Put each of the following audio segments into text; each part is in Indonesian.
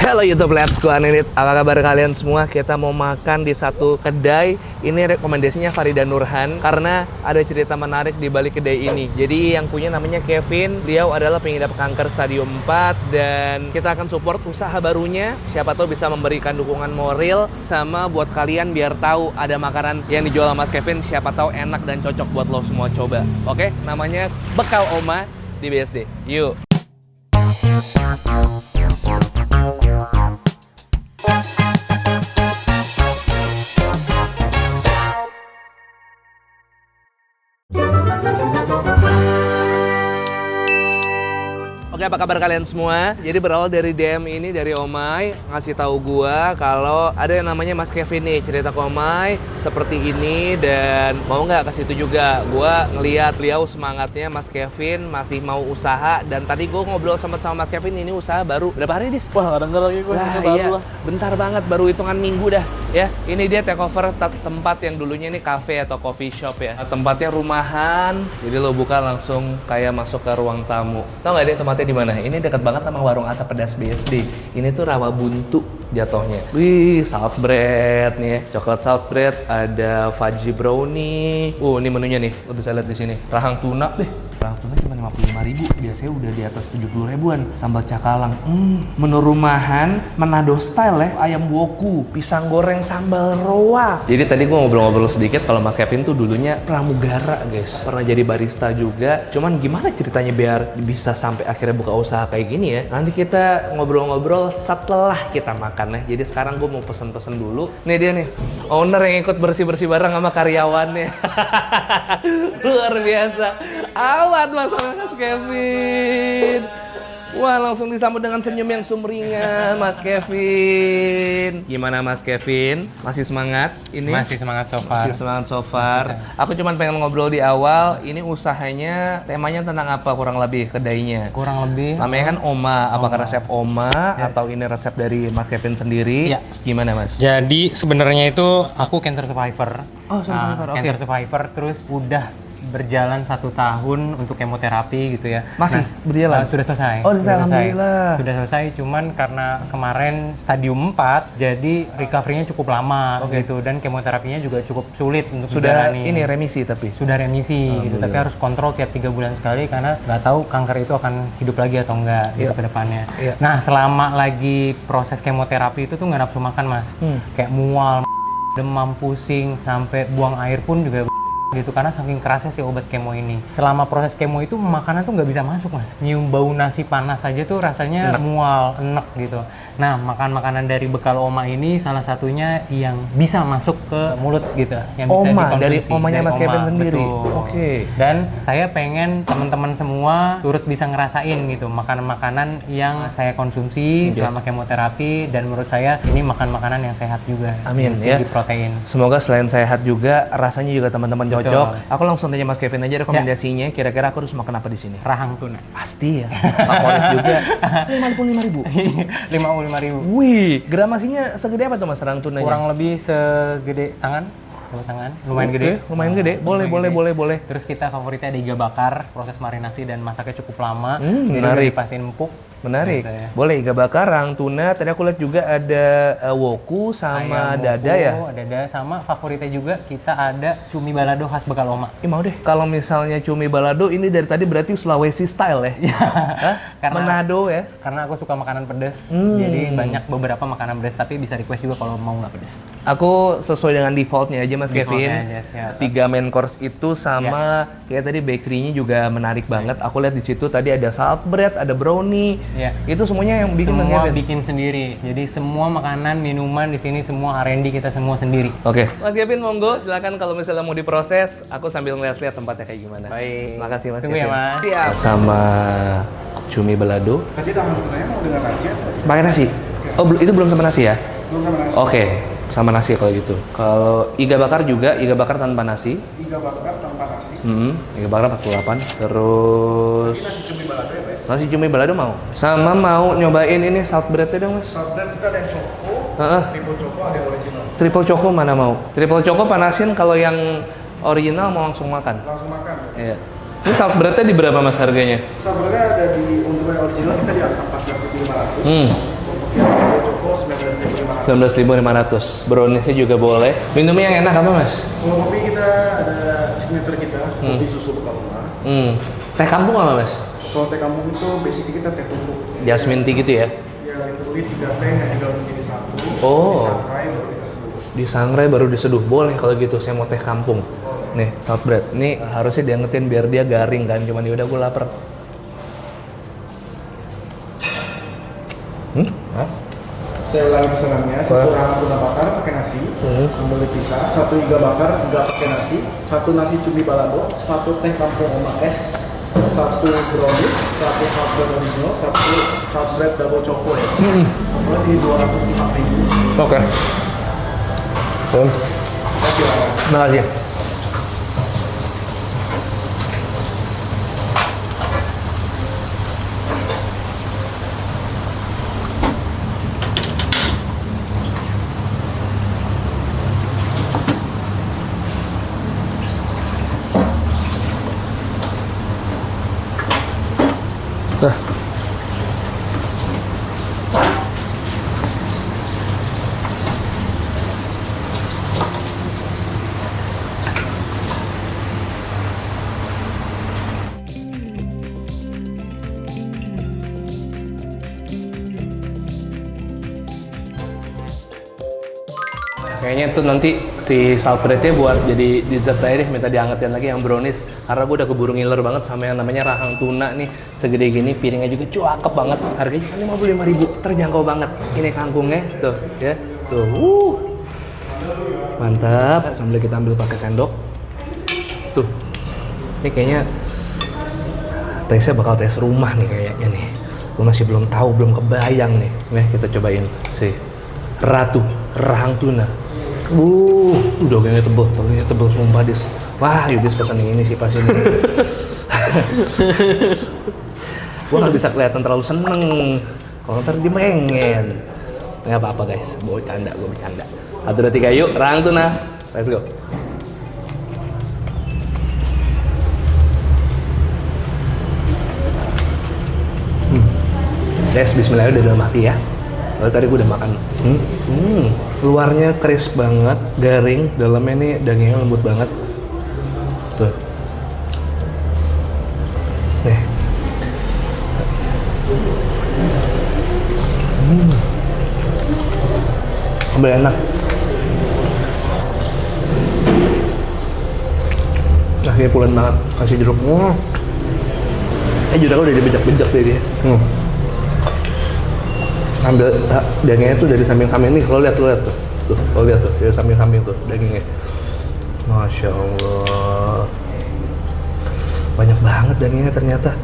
Halo YouTube Let's Go Anit, apa kabar kalian semua? Kita mau makan di satu kedai. Ini rekomendasinya Farida Nurhan karena ada cerita menarik di balik kedai ini. Jadi yang punya namanya Kevin. Beliau adalah pengidap kanker stadium 4 dan kita akan support usaha barunya. Siapa tahu bisa memberikan dukungan moral sama buat kalian biar tahu ada makanan yang dijual sama Mas Kevin. Siapa tahu enak dan cocok buat lo semua coba. Oke, namanya Bekal Oma di BSD. Yuk. Oke, apa kabar kalian semua? Jadi berawal dari DM ini dari Omai ngasih tahu gua kalau ada yang namanya Mas Kevin nih, cerita ke Omai seperti ini dan mau nggak ke situ juga. Gua ngelihat beliau semangatnya Mas Kevin masih mau usaha dan tadi gua ngobrol sama Mas Kevin ini usaha baru berapa hari, Dis? Wah, denger lagi gue Nah, baru iya, lah. bentar banget, baru hitungan minggu dah ya. Ini dia takeover tempat yang dulunya ini cafe atau coffee shop ya. Tempatnya rumahan, jadi lo buka langsung kayak masuk ke ruang tamu. Tahu nggak deh tempatnya di mana? Ini dekat banget sama warung asap pedas BSD. Ini tuh rawa buntu jatuhnya. Wih, salt bread nih, coklat salt bread, ada fudgy brownie. Ini menunya nih, lo bisa lihat di sini. Rahang tuna deh. Rahang tuna cuma 55.000, biasanya udah di atas 70 ribuan. Sambal cakalang. Menu rumahan, Manado style ya. Ayam woku, pisang goreng sambal roa. Jadi tadi gua ngobrol-ngobrol sedikit kalau Mas Kevin tuh dulunya pramugara, guys. Pernah jadi barista juga. Cuman gimana ceritanya biar bisa sampai akhirnya buka usaha kayak gini ya? Nanti kita ngobrol-ngobrol setelah kita makan ya. Jadi sekarang gue mau pesen-pesen dulu. Nih dia nih, owner yang ikut bersih-bersih bareng sama karyawannya. Luar biasa. Awat Mas Kevin. Wah, langsung disambut dengan senyum yang sumringah, Mas Kevin. Gimana Mas Kevin? Masih semangat ini? Masih semangat so far. Masih semangat so far. Aku cuma pengen ngobrol di awal, ini usahanya temanya tentang apa kurang lebih kedainya? Kurang lebih. Namanya kan Oma, apakah resep Oma atau ini resep dari Mas Kevin sendiri? Iya. Gimana Mas? Jadi sebenarnya itu aku cancer survivor. Oh, survivor, oke. Cancer survivor, terus udah berjalan 1 tahun untuk kemoterapi gitu ya. Masih berjalan? Sudah selesai. Oh, sudah selesai. Alhamdulillah. Sudah selesai, cuman karena kemarin stadium 4, jadi recovery-nya cukup lama gitu dan kemoterapinya juga cukup sulit untuk Sudah dijalani. ini remisi tapi? Sudah remisi gitu, tapi harus kontrol tiap 3 bulan sekali karena nggak tahu kanker itu akan hidup lagi atau enggak gitu ke depannya. Nah, selama lagi proses kemoterapi itu tuh nggak nafsu makan, Mas. Kayak mual, demam, pusing, sampai buang air pun juga gitu karena saking kerasnya si obat kemo ini. Selama proses kemo itu makanan tuh nggak bisa masuk, Mas. Nyium bau nasi panas aja tuh rasanya mual, enek gitu. Nah, makanan dari Bekal Oma ini salah satunya yang bisa masuk ke mulut gitu, yang bisa dikonsumsi dari omanya Mas Kevin sendiri. Oke. Dan saya pengen teman-teman semua turut bisa ngerasain gitu makanan-makanan yang saya konsumsi selama kemoterapi dan menurut saya ini makanan yang sehat juga. Amin ya. Tinggi protein. Semoga selain sehat juga rasanya juga teman-teman cocok. Aku langsung tanya Mas Kevin aja rekomendasinya. Kira-kira aku harus makan apa di sini? Rahang tuna. Pasti ya. Favorit juga. 55.000. 55.000. Wih, gramasinya segede apa tuh Mas rahang tunanya? Kurang lebih segede tangan. Lumayan gede. Lumayan gede. Boleh. Terus kita favoritnya ada iga bakar, proses marinasi dan masaknya cukup lama. Jadi menarik. udah dipastiin empuk. Menarik. Gitu ya. Boleh iga bakar, rahang tuna. Tadi aku lihat juga ada woku sama Ayam dada woku, ya. Dada sama favoritnya juga kita ada cumi balado khas Bekal Oma. Mau deh. Kalau misalnya cumi balado ini dari tadi berarti Sulawesi style ya? Hah? Manado ya? Karena aku suka makanan pedas, jadi banyak beberapa makanan pedas tapi bisa request juga kalau mau nggak pedas. Aku sesuai dengan defaultnya aja Mas Kevin. Aja, 3 main course itu sama kayak tadi bakery-nya juga menarik banget. Aku lihat di situ tadi ada salt bread, ada brownie. Itu semuanya yang bikin Mas semua Kevin? bikin sendiri. Jadi semua makanan, minuman di sini semua R&D kita semua sendiri. Oke. Mas Kevin monggo silakan kalau misalnya mau diproses, aku sambil ngeliat-liat tempatnya kayak gimana. Baik. Makasih Mas Tunggu Kevin. ya, Mas. Siap. Sama cumi balado. Tadi rahang tunanya mau dengan nasi atau? Pakai nasi. Oh, itu belum sama nasi ya? Belum sama nasi. Oke. Sama nasi kalau gitu. Kalau iga bakar juga, iga bakar tanpa nasi. Iga bakar tanpa nasi. Iga bakar 48. Terus Nasi cumi balado ya, Pak? nasi cumi balado mau. Sama mau nyobain ini salt bread-nya dong, Mas. Salt bread kita ada yang choco, triple choco, ada yang original. Triple choco mana mau? Triple choco panasin, kalau yang original mau langsung makan. Langsung makan. Iya. Ini salt bread-nya di berapa Mas harganya? Salt bread ada di untuk yang original kita di angka 14.500. Hmm. Untuk yang 19.500. Browniesnya juga boleh. Minumnya yang enak apa mas? Kalau kopi kita ada signature kita, kopi susu Pekalongan. Teh kampung apa mas? Kalau teh kampung itu basically kita teh tumbuk. Jasmine tea gitu ya? Ya literally 3 teh yang digabung menjadi satu. Oh. Disangrai baru kita seduh. Disangrai baru diseduh. Boleh kalau gitu, saya mau teh kampung. Nih, salt bread. Ini harusnya diangetin biar dia garing kan. Cuman yaudah gue lapar. Hah? Saya ulangi pesanannya, satu rahang tuna bakar pakai nasi, sambal dipisah, satu iga bakar nggak pakai nasi, satu nasi cumi balado, satu teh kampung oma es, satu brownies, satu salt bread original, satu salt bread double choco ya. Total di 204.000. Oke. Terima kasih. Kayaknya tuh nanti si salt bread-nya buat jadi dessert aja deh, minta diangetin lagi yang brownies. Karena gue udah keburu ngiler banget sama yang namanya rahang tuna nih. Segede gini, piringnya juga cakep banget. Harganya kan 55.000, terjangkau banget. Ini kangkungnya, tuh ya. Tuh, mantap. Sambil kita ambil pakai sendok. Tuh, ini kayaknya tesnya bakal tes rumah nih kayaknya nih. Gue masih belum tahu, belum kebayang nih. Nih kita cobain si Ratu rahang tuna. Dagingnya tebel sumpah Dis. Wah, Yudis pesan yang ini sih pas ini. Gua nggak bisa kelihatan terlalu seneng. Kalau ntar dia mengen. Nggak apa-apa guys, gue bercanda. 1, 2, 3, yuk, rahang tuna. Let's go. Guys, bismillah udah dalam hati ya. Lalu tadi gue udah makan. Luarnya crisp banget, garing. Dalamnya nih dagingnya lembut banget. Tuh. Nih. Ambil enak. Akhirnya pulen banget. Kasih jeruk. Jeruknya udah dibejak-bejak deh dia. Ambil dagingnya tuh dari samping kambing nih, lo lihat tuh, lo lihat tuh dari samping kambing tuh dagingnya, masya Allah, banyak banget dagingnya ternyata.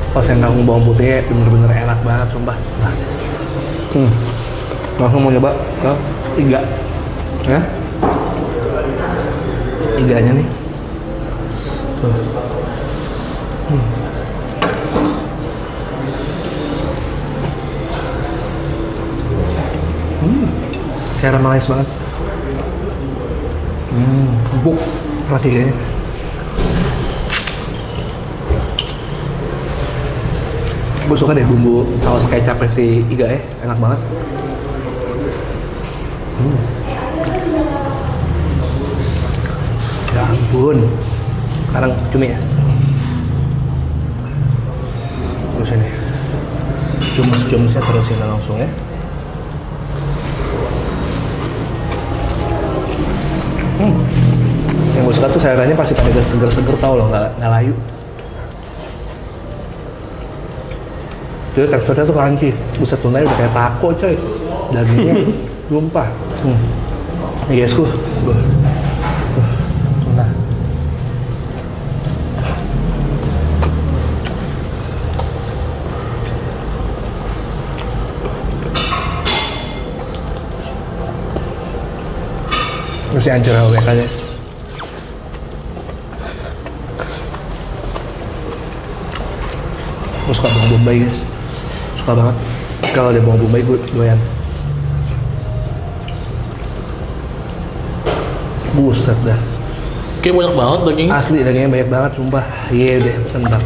Pas yang kangkung bawang putihnya bener-bener enak banget sumpah. Nah. Langsung mau nyoba ke iga ya, iganya nih tuh. Caramelized banget. Empuk enak iganya. Gue suka deh bumbu saus kecapnya si iga ya, enak banget. Ya ampun. Sekarang cumi ya. Terus ini cumus-cumusnya terusin langsung ya. Yang gue suka tuh sayurannya pasti pada seger-seger, tau loh, nggak layu. Jadi teksturnya tuh crunchy. Buset, tunanya udah kayak taco coy. Dagingnya tumpah. Yes ku. Tuna. Masih hancur AWK-nya. Gue suka bawang bombay guys. Suka banget. Kalau ada bawang bombay gue doyan. Buset dah. Kayak banyak banget dagingnya. Asli dagingnya banyak banget sumpah. Iya deh, pesen bang.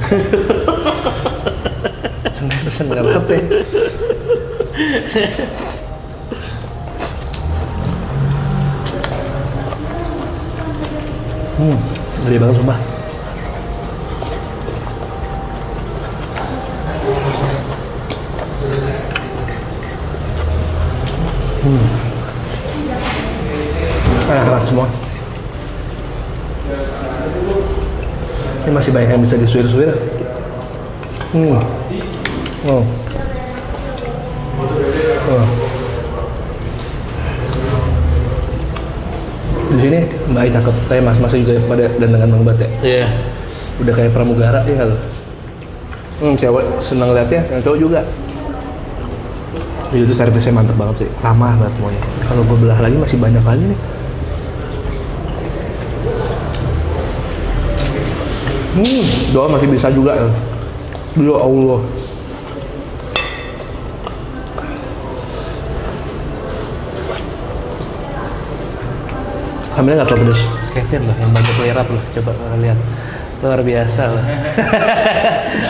pesen gak apa-apa ya. Gede banget sumpah. Enak semua. Ini masih banyak yang bisa disuir-suir. Oh. Di sini Mbak Ai cakep, kayak mas-masnya juga pada dandangan Bang Bat ya. Iya. Udah kayak pramugara ya nggak lo? Cewek seneng liatnya, yang cowok juga. Itu servisnya mantep banget sih, ramah banget semuanya. Kalau gue belah lagi masih banyak lagi nih. Doa masih bisa juga ya. Ya Allah. Hamilnya nggak terlalu pedes. Kevin loh, yang banyak lerap loh. Coba kalian lihat. Luar biasa loh.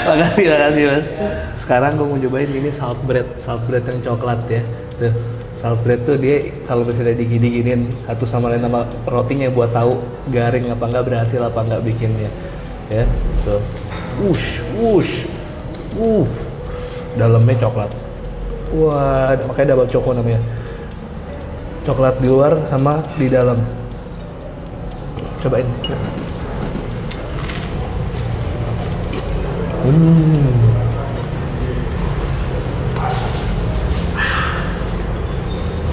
makasih mas. Sekarang gue mau cobain ini salt bread yang coklat ya. Tuh, salt bread tuh dia kalau misalnya digini-giniin satu sama lain sama rotinya buat tahu garing apa enggak, berhasil apa enggak bikinnya. Ya, tuh. Dalamnya coklat. Wah, makanya double choco namanya. Coklat di luar sama di dalam. Cobain.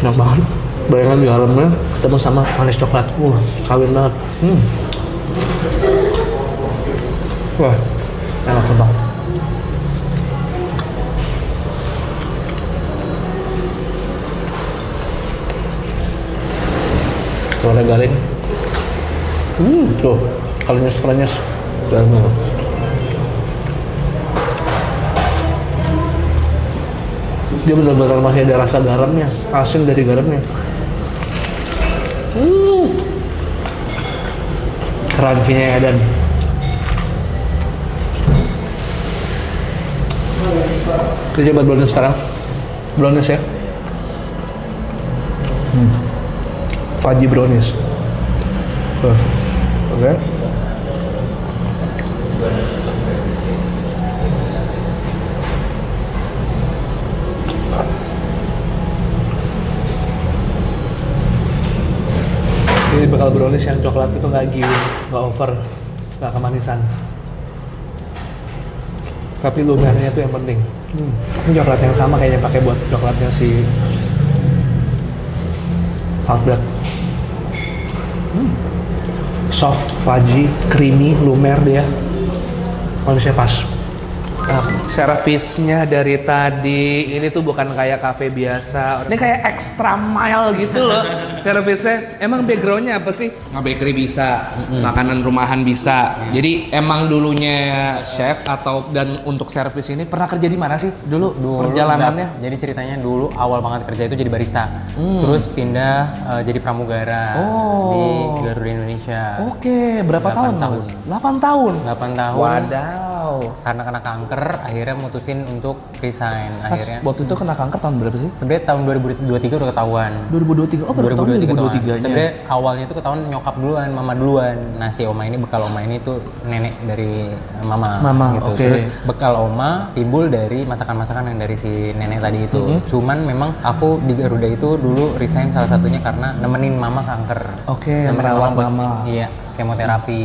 Enak banget. Bayangan di dalamnya ketemu sama manis coklat. Kawin banget. Wah, enak banget. Telurnya garing. Tuh, krenyes. Dalamnya. Dia benar-benar masih ada rasa garamnya, asin dari garamnya. Crunchy-nya Edan. Kita coba brownies sekarang. Brownies ya. Fudgy brownies. Oke. Ini bakal brownies yang coklat itu nggak giwin, nggak over, nggak kemanisan. Tapi lumernya itu yang penting. Ini coklat yang sama kayaknya pakai buat coklatnya si salt bread. Soft, fudgy, creamy, lumer dia. Manisnya pas. Servisnya dari tadi ini tuh bukan kayak cafe biasa. Ini kayak extra mile gitu loh servisnya. Emang backgroundnya apa sih? Nge-bakery bisa, makanan rumahan bisa. Jadi emang dulunya chef atau dan untuk servis ini pernah kerja di mana sih dulu perjalanannya? Jadi ceritanya dulu awal banget kerja itu jadi barista. Terus pindah jadi pramugara di Garuda Indonesia. Oke, berapa tahun? 8 tahun. 8 tahun. Wadaw. Karena kena kanker, akhirnya mutusin untuk resign. Akhirnya Waktu itu kena kanker tahun berapa sih? sebenarnya tahun 2023 udah ketahuan. 2023. Oh, baru tahun 2023-nya. Sebenarnya awalnya itu ketahuan nyokap duluan, mama duluan. Nah, si oma ini, bekal oma ini tuh nenek dari mama gitu. Okay. Terus bekal oma timbul dari masakan-masakan yang dari si nenek tadi itu. Cuman memang aku di Garuda itu dulu resign salah satunya karena nemenin mama kanker. Oke, Nemenin merawat buat- mama. Iya. kemoterapi.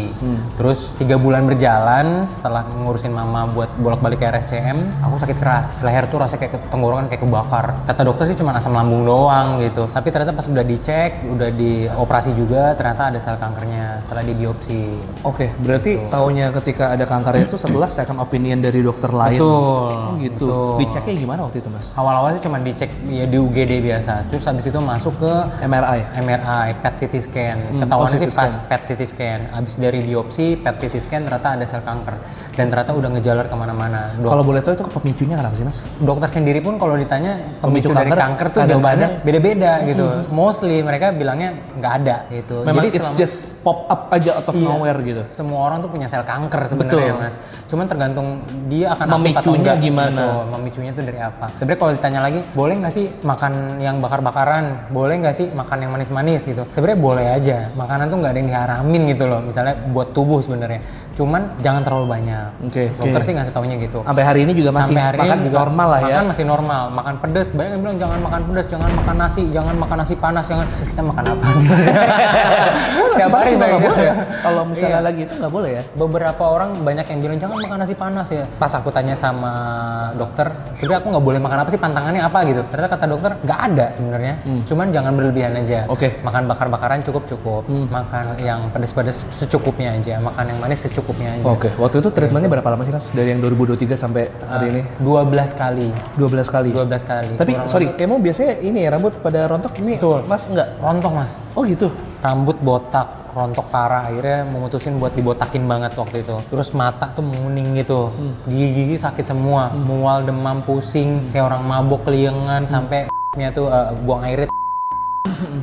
Terus 3 bulan berjalan setelah ngurusin mama buat bolak-balik ke RSCM, aku sakit keras. Leher tuh rasanya kayak tenggorokan kayak kebakar. Kata dokter sih cuma asam lambung doang gitu. Tapi ternyata pas udah dicek, udah dioperasi juga, ternyata ada sel kankernya setelah dibiopsi. Oke, berarti taunya ketika ada kanker itu setelah second opinion dari dokter lain. Betul. Oh gitu. Betul. Diceknya gimana waktu itu, Mas? Awal-awal sih cuma dicek ya di UGD biasa. Terus habis itu masuk ke MRI, PET CT scan. Ketahuannya sih pas PET CT scan. Habis dari biopsi, PET CT scan ternyata ada sel kanker. Dan ternyata udah ngejalar kemana-mana. Kalau boleh tahu itu pemicunya kenapa sih, Mas? Dokter sendiri pun kalau ditanya Pemicu pemicu dari kanker tuh jawabannya beda-beda gitu. Mostly mereka bilangnya nggak ada gitu. Memang Jadi it's just pop up aja out of nowhere gitu. Semua orang tuh punya sel kanker sebenarnya, Mas. Cuman tergantung dia akan aktif atau Memicunya enggak. gimana? Betul, memicunya tuh dari apa. Sebenarnya kalau ditanya lagi, boleh nggak sih makan yang bakar-bakaran? Boleh nggak sih makan yang manis-manis gitu? Sebenarnya boleh aja. Makanan tuh nggak ada yang diharamin gitu loh. Misalnya buat tubuh sebenarnya. Cuman jangan terlalu banyak. Oke. Dokter sih ngasih taunya gitu. Sampai hari ini juga masih Sampai hari makan ini juga normal lah ya. Makan masih normal. Makan pedas, banyak yang bilang jangan makan pedas, jangan makan nasi, jangan makan nasi panas, jangan. Terus kita makan apa? Tiap hari nggak gitu. boleh ya? Kalau misalnya Iya. lagi itu nggak boleh ya? Beberapa orang banyak yang bilang jangan makan nasi panas ya. Pas aku tanya sama dokter, sebenarnya aku nggak boleh makan apa sih, pantangannya apa gitu. Ternyata kata dokter nggak ada sebenarnya. Cuman jangan berlebihan aja. Oke. Makan bakar-bakaran cukup-cukup. Makan yang pedas-pedas secukupnya aja. Makan yang manis secukupnya aja. Oke. Waktu itu treatmentnya berapa lama sih, Mas? Dari yang 2023 sampai hari ini? 12 kali. 12 kali. 12 kali. Tapi Kurang sorry, kemo biasanya ini ya rambut pada rontok ini. Betul. Mas enggak? rontok, Mas. Oh gitu. Rambut botak, rontok parah. Akhirnya memutusin buat dibotakin banget waktu itu. Terus mata tuh menguning gitu. Gigi-gigi sakit semua. Mual, demam, pusing, kayak orang mabok, keliengan sampai nya tuh buang airnya.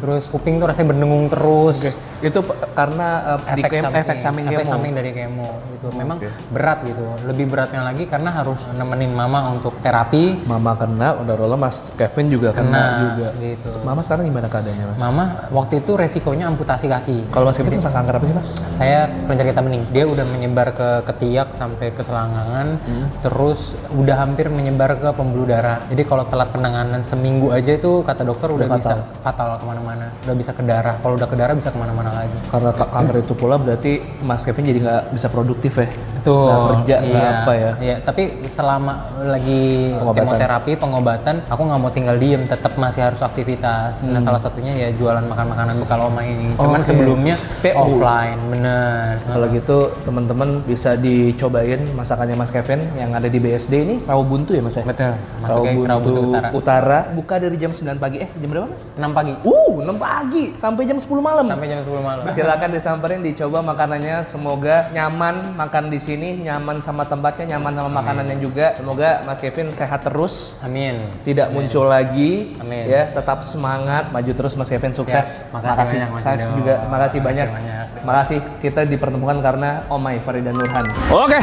Terus kuping tuh rasanya berdengung terus. Itu karena efek samping dari kemo gitu. Memang berat gitu. Lebih beratnya lagi karena harus nemenin mama untuk terapi. Mama kena, udah rola Mas Kevin juga kena juga. Gitu. Mama sekarang gimana keadaannya, Mas? Mama waktu itu resikonya amputasi kaki. Kalau Mas Kevin tentang kanker apa sih, Mas? Saya kelenjar getah bening. Dia udah menyebar ke ketiak sampai ke selangkangan, terus udah hampir menyebar ke pembuluh darah. Jadi kalau telat penanganan seminggu aja itu kata dokter udah bisa fatal kemana-mana, udah bisa ke darah. Kalau udah ke darah bisa kemana-mana lagi. Karena kanker itu pula berarti Mas Kevin jadi nggak bisa produktif ya? Betul. Nggak kerja, nggak apa ya? Iya, tapi selama lagi kemoterapi, pengobatan, aku nggak mau tinggal diem, tetap masih harus aktivitas. Nah, salah satunya ya jualan makan makanan bekal oma ini. Cuman sebelumnya PU. offline, bener. Kalau gitu teman-teman bisa dicobain masakannya Mas Kevin yang ada di BSD ini, Rawabuntu ya Mas ya? Betul. Masuknya ke Rawabuntu Utara. Buka dari jam 9 pagi. Jam berapa, Mas? 6 pagi. 6 pagi sampai jam 10 malam. Sampai jam 10 malam. Silakan disamperin, dicoba makanannya. Semoga nyaman makan di sini, nyaman sama tempatnya, nyaman sama makanannya juga. Semoga Mas Kevin sehat terus. Amin. Tidak muncul lagi. Amin. Ya, tetap semangat, maju terus Mas Kevin, sukses. Makasih banyak, Mas Saya Indo. juga makasih banyak. Makasih kita dipertemukan karena Omai Farida Nurhan. Oke.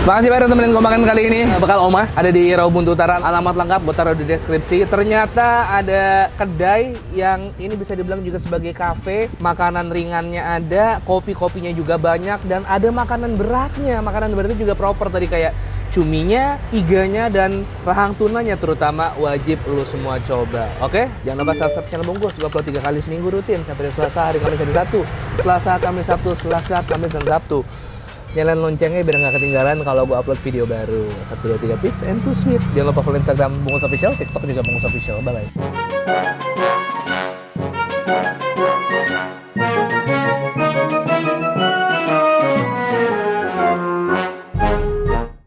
Makasih banyak teman-teman kompakan kali ini. Bekal Oma ada di Rawabuntu Utara. Alamat lengkap gue taruh di deskripsi. Ternyata ada kedai yang ini bisa dibilang juga sebagai kafe. Makanan ringannya ada, kopi-kopinya juga banyak, dan ada makanan beratnya. Makanan beratnya juga proper tadi kayak cuminya, iganya, dan rahang tunanya terutama wajib lu semua coba. Oke? Jangan lupa subscribe channel Bungkus. Juga upload 3 kali seminggu rutin sampai Selasa, hari Kamis, hari Sabtu. Selasa, Kamis, Sabtu, Selasa, Kamis, dan Sabtu. Nyalain loncengnya biar nggak ketinggalan kalau gue upload video baru. 1, 2, 3 peace and 2 sweet. Jangan lupa follow Instagram Bungkus Official, TikTok juga Bungkus Official. Bye-bye.